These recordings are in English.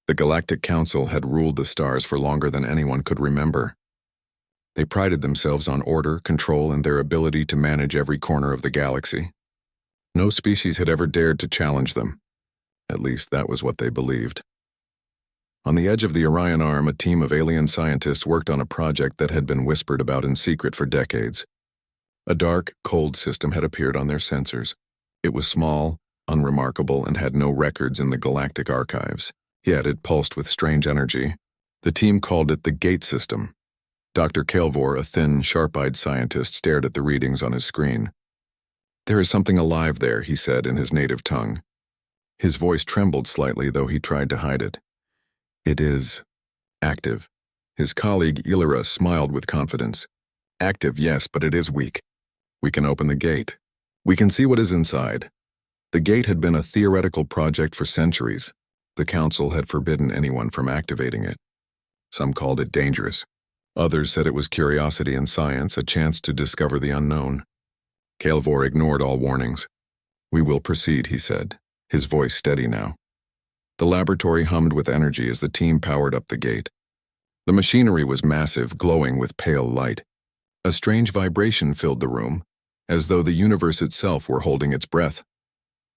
The Galactic Council had ruled the stars for longer than anyone could remember. They prided themselves on order, control, and their ability to manage every corner of the galaxy. No species had ever dared to challenge them. At least that was what they believed. On the edge of the Orion Arm, a team of alien scientists worked on a project that had been whispered about in secret for decades. A dark, cold system had appeared on their sensors. It was small, unremarkable, and had no records in the galactic archives. Yet it pulsed with strange energy. The team called it the Gate System. Dr. Kael'vor, a thin, sharp-eyed scientist, stared at the readings on his screen. "There is something alive there," he said in his native tongue. His voice trembled slightly, though he tried to hide it. "It is active." His colleague Illyra smiled with confidence. "Active, yes, but it is weak. We can open the gate. We can see what is inside." The gate had been a theoretical project for centuries. The Council had forbidden anyone from activating it. Some called it dangerous. Others said it was curiosity in science, a chance to discover the unknown. Kael'vor ignored all warnings. "We will proceed," he said, his voice steady now. The laboratory hummed with energy as the team powered up the gate. The machinery was massive, glowing with pale light. A strange vibration filled the room, as though the universe itself were holding its breath.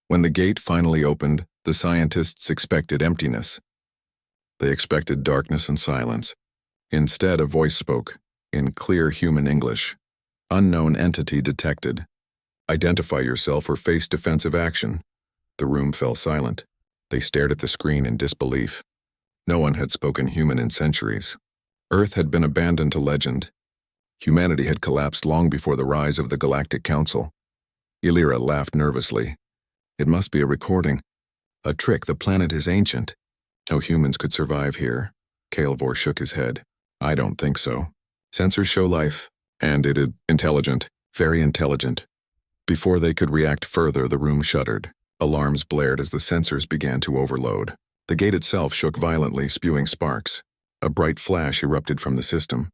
When the gate finally opened, the scientists expected emptiness. They expected darkness and silence. Instead, a voice spoke, in clear human English. "Unknown entity detected. Identify yourself or face defensive action." The room fell silent. They stared at the screen in disbelief. No one had spoken human in centuries. Earth had been abandoned to legend. Humanity had collapsed long before the rise of the Galactic Council. Illyra laughed nervously. "It must be a recording. A trick. The planet is ancient. No humans could survive here." Kael'vor shook his head. "I don't think so. Sensors show life, and it is intelligent, very intelligent." Before they could react further, the room shuddered. Alarms blared as the sensors began to overload. The gate itself shook violently, spewing sparks. A bright flash erupted from the system.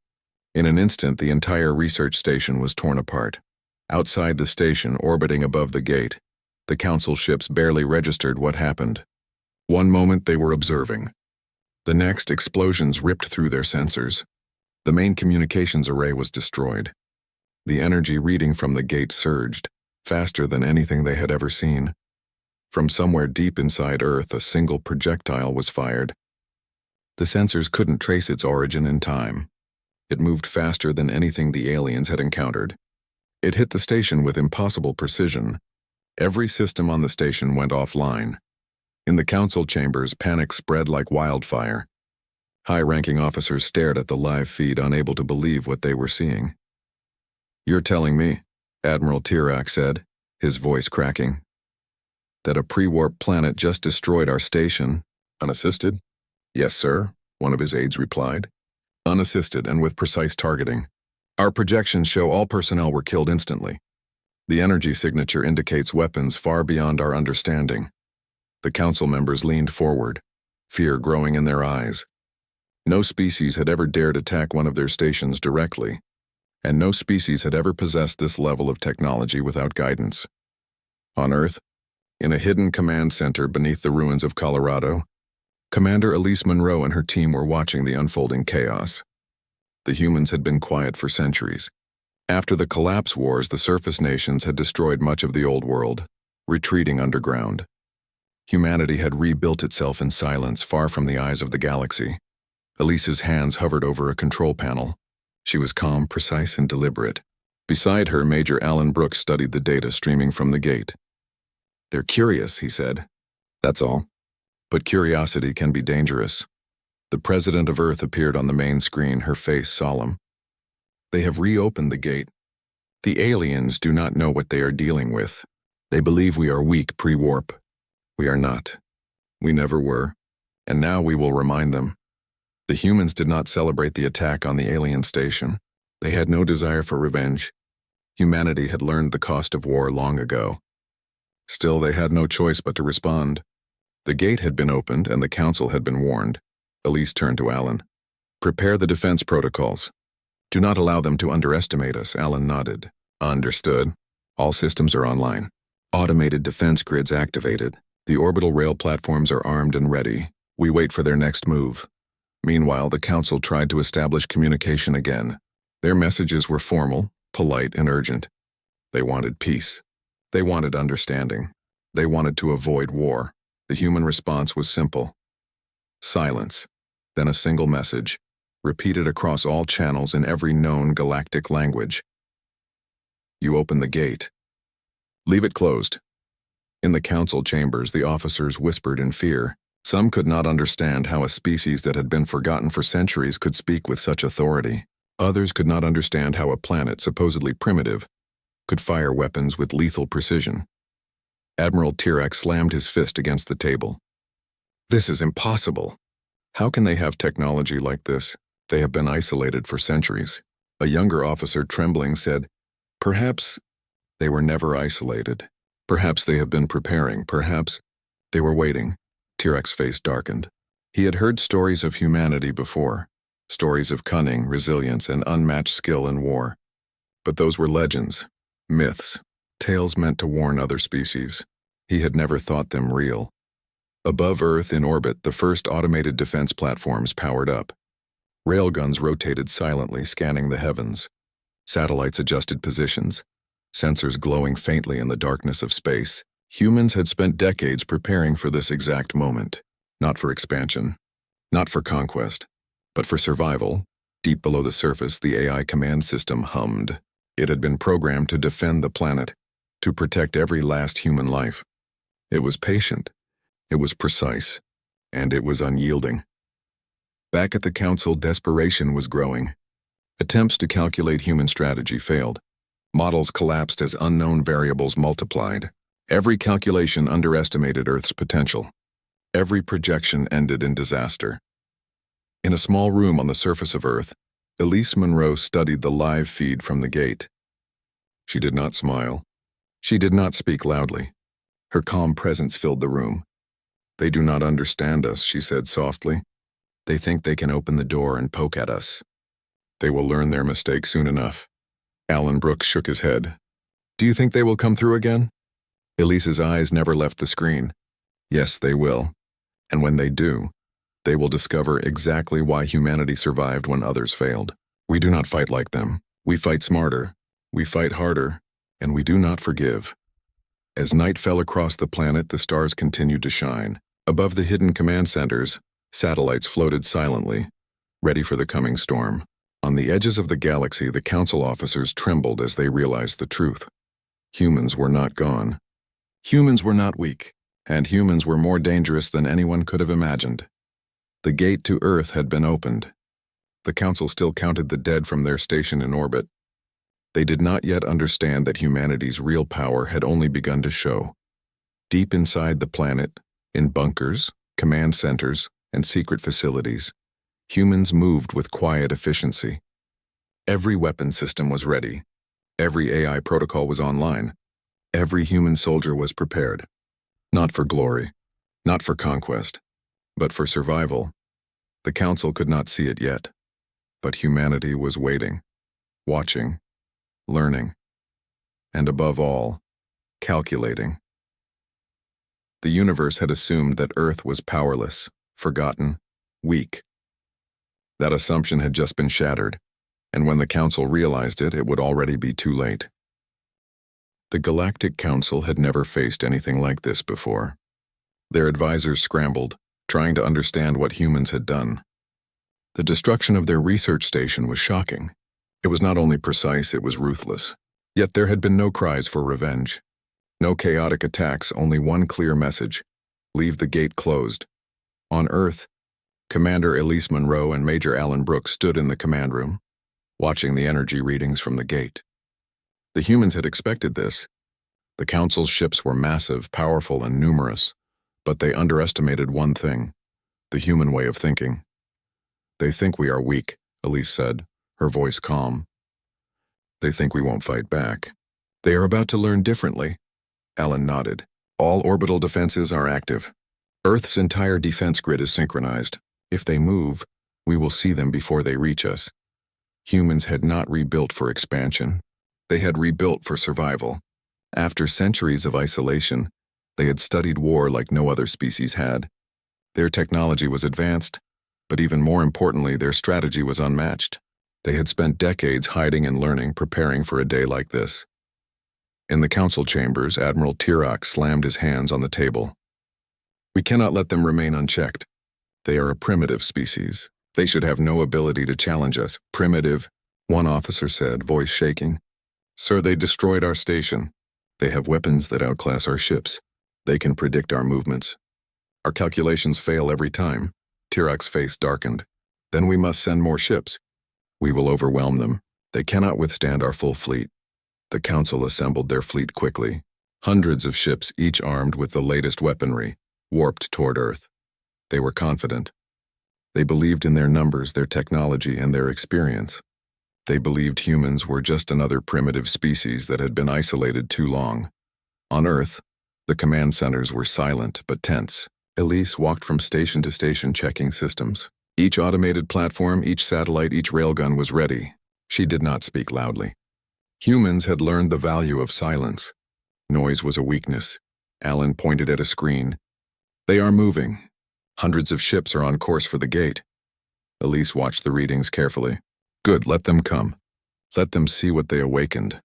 In an instant, the entire research station was torn apart. Outside the station, orbiting above the gate, the Council ships barely registered what happened. One moment they were observing. The next, explosions ripped through their sensors. The main communications array was destroyed. The energy reading from the gate surged, faster than anything they had ever seen. From somewhere deep inside Earth, a single projectile was fired. The sensors couldn't trace its origin in time. It moved faster than anything the aliens had encountered. It hit the station with impossible precision. Every system on the station went offline. In the council chambers, panic spread like wildfire. High-ranking officers stared at the live feed, unable to believe what they were seeing. "You're telling me," Admiral Tirak said, his voice cracking, "that a pre-warp planet just destroyed our station, unassisted?" "Yes, sir," one of his aides replied. "Unassisted and with precise targeting. Our projections show all personnel were killed instantly. The energy signature indicates weapons far beyond our understanding." The council members leaned forward, fear growing in their eyes. No species had ever dared attack one of their stations directly, and no species had ever possessed this level of technology without guidance. On Earth, in a hidden command center beneath the ruins of Colorado, Commander Elise Monroe and her team were watching the unfolding chaos. The humans had been quiet for centuries. After the collapse wars, the surface nations had destroyed much of the old world, retreating underground. Humanity had rebuilt itself in silence, far from the eyes of the galaxy. Elise's hands hovered over a control panel. She was calm, precise, and deliberate. Beside her, Major Alan Brooks studied the data streaming from the gate. "They're curious," he said. "That's all. But curiosity can be dangerous." The President of Earth appeared on the main screen, her face solemn. "They have reopened the gate. The aliens do not know what they are dealing with. They believe we are weak pre-warp. We are not. We never were. And now we will remind them. The humans did not celebrate the attack on the alien station. They had no desire for revenge. Humanity had learned the cost of war long ago. Still, they had no choice but to respond. The gate had been opened and the council had been warned. Elise turned to Alan. "Prepare the defense protocols. Do not allow them to underestimate us." Alan nodded. "Understood. All systems are online. Automated defense grids activated. The orbital rail platforms are armed and ready. We wait for their next move. Meanwhile, the council tried to establish communication again. Their messages were formal, polite, and urgent. They wanted peace. They wanted understanding. They wanted to avoid war. The human response was simple. Silence. Then a single message, repeated across all channels in every known galactic language. You open the gate. Leave it closed. In the council chambers, the officers whispered in fear. Some could not understand how a species that had been forgotten for centuries could speak with such authority. Others could not understand how a planet supposedly primitive could fire weapons with lethal precision. Admiral Tirac slammed his fist against the table. This is impossible. How can they have technology like this? They have been isolated for centuries. A younger officer, trembling, said, Perhaps they were never isolated. Perhaps they have been preparing. Perhaps they were waiting. Tirac's face darkened. He had heard stories of humanity before, stories of cunning, resilience, and unmatched skill in war. But those were legends, myths, tales meant to warn other species. He had never thought them real. Above Earth in orbit, the first automated defense platforms powered up. Railguns rotated silently, scanning the heavens. Satellites adjusted positions, sensors glowing faintly in the darkness of space. Humans had spent decades preparing for this exact moment. Not for expansion, not for conquest, but for survival. Deep below the surface, the AI command system hummed. It had been programmed to defend the planet, to protect every last human life. It was patient, it was precise, and it was unyielding. Back at the council, desperation was growing. Attempts to calculate human strategy failed. Models collapsed as unknown variables multiplied. Every calculation underestimated Earth's potential. Every projection ended in disaster. In a small room on the surface of Earth, Elise Monroe studied the live feed from the gate. She did not smile. She did not speak loudly. Her calm presence filled the room. They do not understand us, she said softly. They think they can open the door and poke at us. They will learn their mistake soon enough. Alan Brooks shook his head. Do you think they will come through again? Elise's eyes never left the screen. Yes, they will. And when they do, they will discover exactly why humanity survived when others failed. We do not fight like them. We fight smarter. We fight harder. And we do not forgive. As night fell across the planet, the stars continued to shine. Above the hidden command centers, satellites floated silently, ready for the coming storm. On the edges of the galaxy, the council officers trembled as they realized the truth. Humans were not gone. Humans were not weak, and humans were more dangerous than anyone could have imagined. The gate to Earth had been opened. The council still counted the dead from their station in orbit. They did not yet understand that humanity's real power had only begun to show. Deep inside the planet, in bunkers, command centers, and secret facilities, humans moved with quiet efficiency. Every weapon system was ready. Every AI protocol was online. Every human soldier was prepared. Not for glory, not for conquest, but for survival. The council could not see it yet, but humanity was waiting, watching, learning, and above all, calculating. The universe had assumed that Earth was powerless, forgotten, weak. That assumption had just been shattered, and when the council realized it, it would already be too late. The Galactic Council had never faced anything like this before. Their advisors scrambled, trying to understand what humans had done. The destruction of their research station was shocking. It was not only precise, it was ruthless. Yet there had been no cries for revenge. No chaotic attacks, only one clear message: leave the gate closed. On Earth, Commander Elise Monroe and Major Alan Brooks stood in the command room, watching the energy readings from the gate. The humans had expected this. The Council's ships were massive, powerful, and numerous, but they underestimated one thing: the human way of thinking. They think we are weak, Elise said, her voice calm. They think we won't fight back. They are about to learn differently. Alan nodded. All orbital defenses are active. Earth's entire defense grid is synchronized. If they move, we will see them before they reach us. Humans had not rebuilt for expansion. They had rebuilt for survival. After centuries of isolation, they had studied war like no other species had. Their technology was advanced, but even more importantly, their strategy was unmatched. They had spent decades hiding and learning, preparing for a day like this. In the council chambers, Admiral Tirak slammed his hands on the table. We cannot let them remain unchecked. They are a primitive species. They should have no ability to challenge us. Primitive, one officer said, voice shaking. Sir, they destroyed our station. They have weapons that outclass our ships. They can predict our movements. Our calculations fail every time. Tirak's face darkened. Then we must send more ships. We will overwhelm them. They cannot withstand our full fleet. The council assembled their fleet quickly. Hundreds of ships, each armed with the latest weaponry, warped toward Earth. They were confident. They believed in their numbers, their technology, and their experience. They believed humans were just another primitive species that had been isolated too long. On Earth, the command centers were silent but tense. Elise walked from station to station checking systems. Each automated platform, each satellite, each railgun was ready. She did not speak loudly. Humans had learned the value of silence. Noise was a weakness. Alan pointed at a screen. They are moving. Hundreds of ships are on course for the gate. Elise watched the readings carefully. Good, let them come. Let them see what they awakened.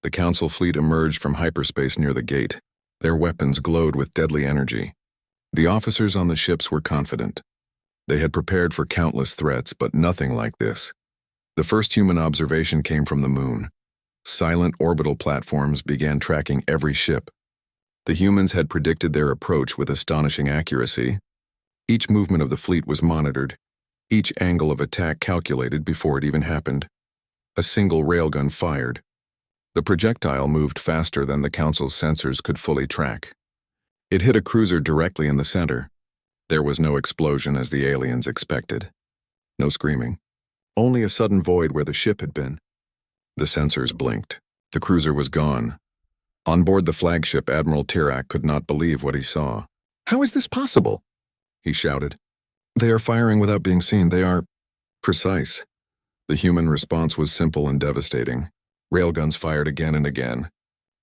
The council fleet emerged from hyperspace near the gate. Their weapons glowed with deadly energy. The officers on the ships were confident. They had prepared for countless threats, but nothing like this. The first human observation came from the moon. Silent orbital platforms began tracking every ship. The humans had predicted their approach with astonishing accuracy. Each movement of the fleet was monitored, each angle of attack calculated before it even happened. A single railgun fired. The projectile moved faster than the council's sensors could fully track. It hit a cruiser directly in the center. There was no explosion as the aliens expected. No screaming. Only a sudden void where the ship had been. The sensors blinked. The cruiser was gone. On board the flagship, Admiral Tirak could not believe what he saw. How is this possible? He shouted. They are firing without being seen. They are precise. The human response was simple and devastating. Railguns fired again and again.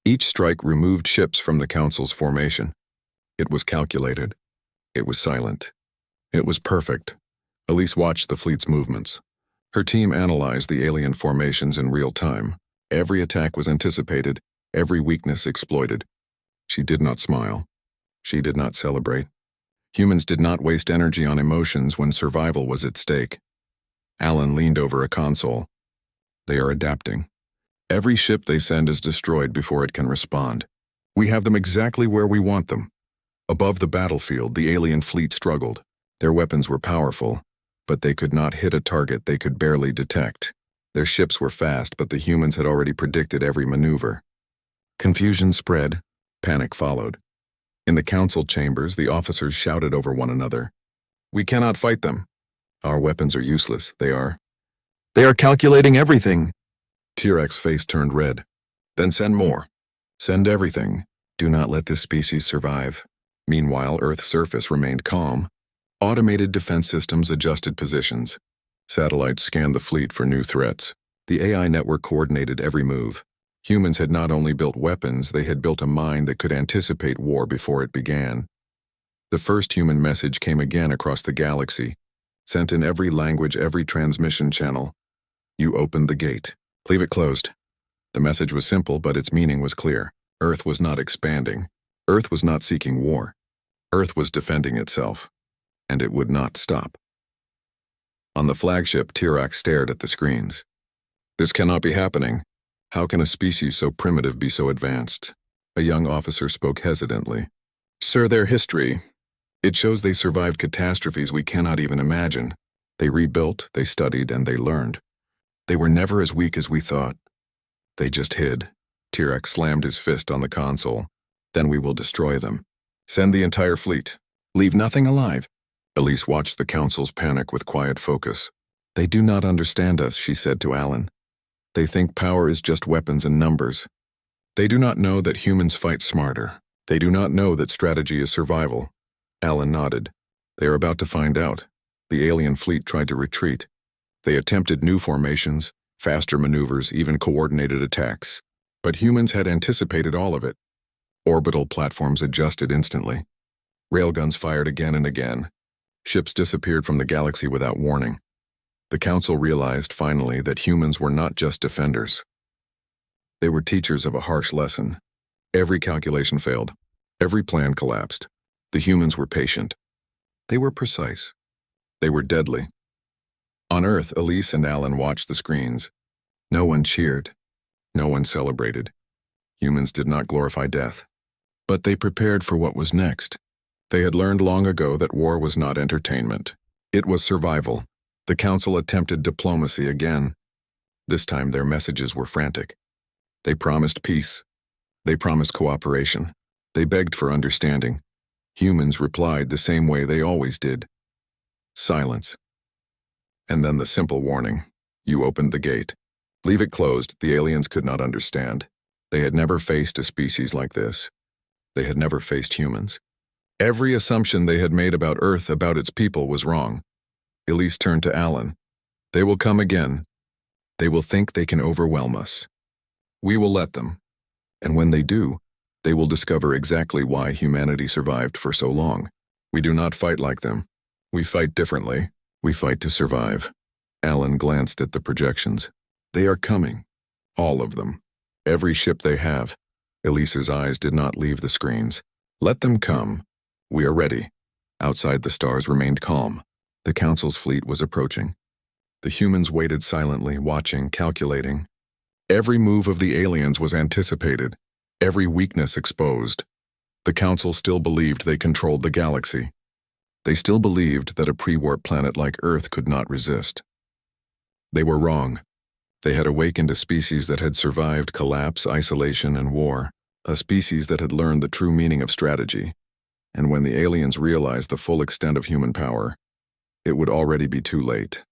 Each strike removed ships from the council's formation. It was calculated. It was silent. It was perfect. Elise watched the fleet's movements. Her team analyzed the alien formations in real time. Every attack was anticipated, every weakness exploited. She did not smile. She did not celebrate. Humans did not waste energy on emotions when survival was at stake. Alan leaned over a console. They are adapting. Every ship they send is destroyed before it can respond. We have them exactly where we want them. Above the battlefield, the alien fleet struggled. Their weapons were powerful, but they could not hit a target they could barely detect. Their ships were fast, but the humans had already predicted every maneuver. Confusion spread. Panic followed. In the council chambers, the officers shouted over one another. We cannot fight them. Our weapons are useless. They are calculating everything. Tirak's face turned red. Then send more. Send everything. Do not let this species survive. Meanwhile, Earth's surface remained calm. Automated defense systems adjusted positions. Satellites scanned the fleet for new threats. The AI network coordinated every move. Humans had not only built weapons, they had built a mind that could anticipate war before it began. The first human message came again across the galaxy, sent in every language, every transmission channel. You opened the gate. Leave it closed. The message was simple, but its meaning was clear. Earth was not expanding. Earth was not seeking war. Earth was defending itself. And it would not stop. On the flagship, Tirak stared at the screens. This cannot be happening. How can a species so primitive be so advanced? A young officer spoke hesitantly. Sir, their history. It shows they survived catastrophes we cannot even imagine. They rebuilt, they studied, and they learned. They were never as weak as we thought. They just hid. Tirak slammed his fist on the console. Then we will destroy them. Send the entire fleet. Leave nothing alive. Elise watched the council's panic with quiet focus. They do not understand us, she said to Alan. They think power is just weapons and numbers. They do not know that humans fight smarter. They do not know that strategy is survival. Alan nodded. They are about to find out. The alien fleet tried to retreat. They attempted new formations, faster maneuvers, even coordinated attacks. But humans had anticipated all of it. Orbital platforms adjusted instantly. Railguns fired again and again. Ships disappeared from the galaxy without warning. The Council realized finally that humans were not just defenders. They were teachers of a harsh lesson. Every calculation failed. Every plan collapsed. The humans were patient. They were precise. They were deadly. On Earth, Elise and Alan watched the screens. No one cheered. No one celebrated. Humans did not glorify death. But they prepared for what was next. They had learned long ago that war was not entertainment. It was survival. The Council attempted diplomacy again. This time their messages were frantic. They promised peace. They promised cooperation. They begged for understanding. Humans replied the same way they always did. Silence. And then the simple warning. You opened the gate. Leave it closed. The aliens could not understand. They had never faced a species like this. They had never faced humans. Every assumption they had made about Earth, about its people, was wrong. Elise turned to Alan. They will come again. They will think they can overwhelm us. We will let them. And when they do, they will discover exactly why humanity survived for so long. We do not fight like them. We fight differently. We fight to survive. Alan glanced at the projections. They are coming. All of them. Every ship they have. Elise's eyes did not leave the screens. Let them come. We are ready. Outside, the stars remained calm. The Council's fleet was approaching. The humans waited silently, watching, calculating. Every move of the aliens was anticipated. Every weakness exposed. The Council still believed they controlled the galaxy. They still believed that a pre-warp planet like Earth could not resist. They were wrong. They had awakened a species that had survived collapse, isolation, and war. A species that had learned the true meaning of strategy. And when the aliens realized the full extent of human power, it would already be too late.